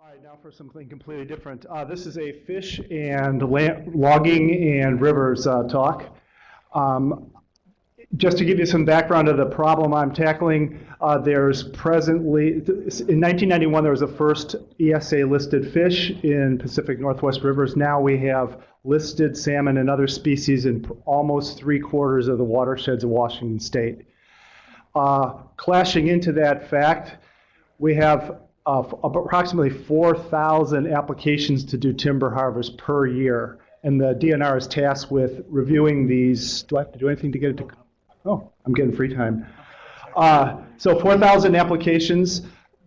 right, now for something completely different. This is a fish and logging and rivers talk. Just to give you some background of the problem I'm tackling, there's presently, in 1991 there was the first ESA listed fish in Pacific Northwest rivers. Now we have listed salmon and other species in almost 3/4 of the watersheds of Washington State. Clashing into that fact, we have approximately 4,000 applications to do timber harvest per year. And the DNR is tasked with reviewing these. Do I have to do anything to get it to? Oh, I'm getting free time. So 4,000 applications.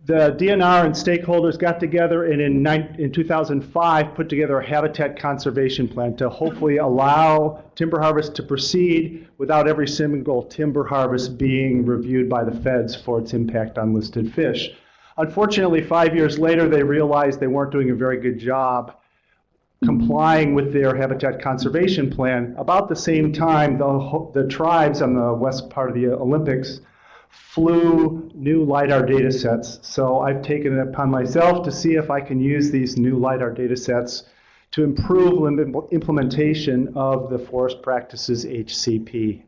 The DNR and stakeholders got together and in 2005 put together a habitat conservation plan to hopefully allow timber harvest to proceed without every single timber harvest being reviewed by the feds for its impact on listed fish. Unfortunately, 5 years later, they realized they weren't doing a very good job complying with their habitat conservation plan. About the same time, the tribes on the west part of the Olympics flew new lidar data sets. So I've taken it upon myself to see if I can use these new lidar data sets to improve implementation of the Forest Practices HCP.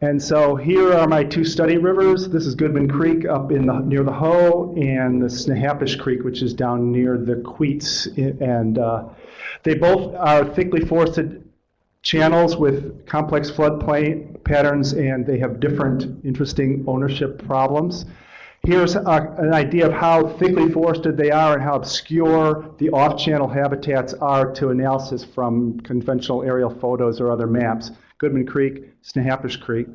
And so here are my two study rivers. This is Goodman Creek up in near the Hoh, and the Snahapish Creek, which is down near the Queets. And they both are thickly forested channels with complex floodplain patterns, and they have different interesting ownership problems. Here's an idea of how thickly forested they are and how obscure the off-channel habitats are to analysis from conventional aerial photos or other maps. Goodman Creek, Snahapish Creek.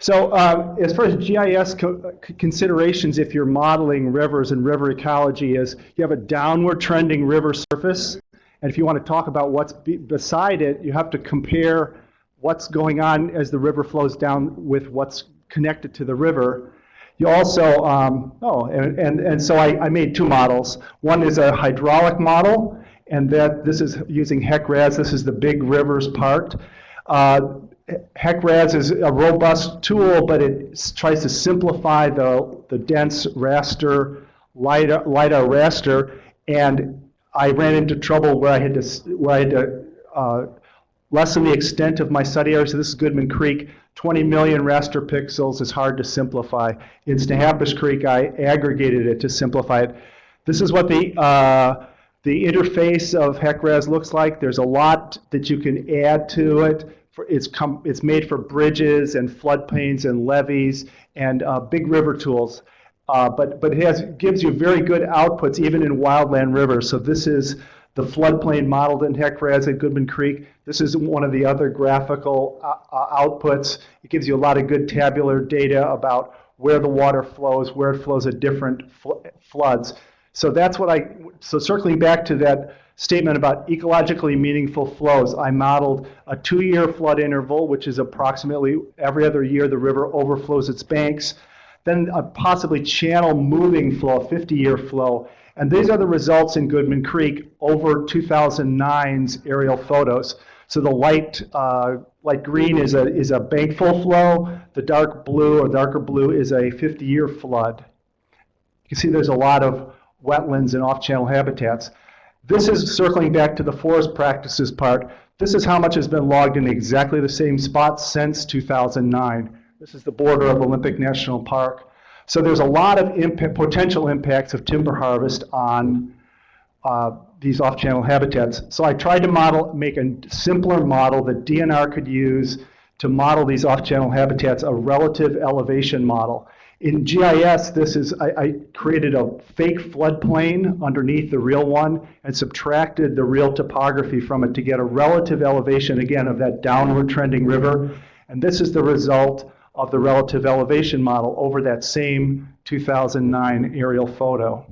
So as far as GIS considerations, if you're modeling rivers and river ecology, is you have a downward trending river surface, and if you want to talk about what's beside it, you have to compare what's going on as the river flows down with what's connected to the river. You also, so I made two models. One is a hydraulic model, and this is using HEC-RAS. This is the big rivers part. HEC-RAS is a robust tool, but it tries to simplify the dense raster, lidar raster, and I ran into trouble where I had to lessen the extent of my study area. So this is Goodman Creek. 20 million raster pixels is hard to simplify. In Snahapish Creek, I aggregated it to simplify it. This is what the interface of HEC-RAS looks like. There's a lot that you can add to it. It's made for bridges and floodplains and levees and big river tools. But it gives you very good outputs even in wildland rivers. So this is the floodplain modeled in HEC-RAS at Goodman Creek. This is one of the other graphical outputs. It gives you a lot of good tabular data about where the water flows, where it flows at different floods. So that's so circling back to that statement about ecologically meaningful flows, I modeled a 2-year flood interval, which is approximately every other year the river overflows its banks, then a possibly channel moving flow, a 50-year flow. And these are the results in Goodman Creek over 2009's aerial photos. So the light green is a bankful flow. The dark blue or darker blue is a 50-year flood. You can see there's a lot of wetlands and off-channel habitats. This is circling back to the forest practices part. This is how much has been logged in exactly the same spot since 2009. This is the border of Olympic National Park. So there's a lot of potential impacts of timber harvest on these off-channel habitats. So I tried to make a simpler model that DNR could use to model these off-channel habitats, a relative elevation model. In GIS, I created a fake floodplain underneath the real one and subtracted the real topography from it to get a relative elevation, again, of that downward trending river. And this is the result of the relative elevation model over that same 2009 aerial photo.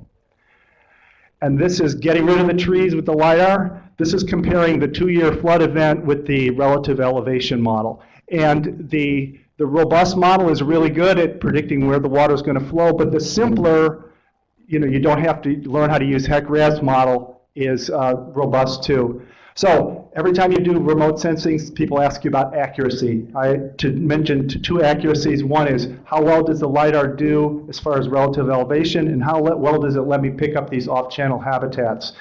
And this is getting rid of the trees with the lidar. This is comparing the 2-year flood event with the relative elevation model. And the robust model is really good at predicting where the water is going to flow, but the simpler, you don't have to learn how to use HEC-RAS model is robust too. So every time you do remote sensing, people ask you about accuracy. To mention two accuracies. One is how well does the LiDAR do as far as relative elevation, and how well does it let me pick up these off-channel habitats?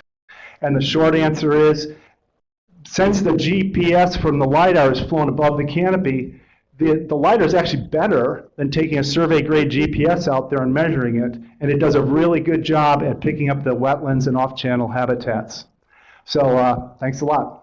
And the short answer is, since the GPS from the LiDAR is flown above the canopy, the LiDAR is actually better than taking a survey-grade GPS out there and measuring it, and it does a really good job at picking up the wetlands and off-channel habitats. So thanks a lot.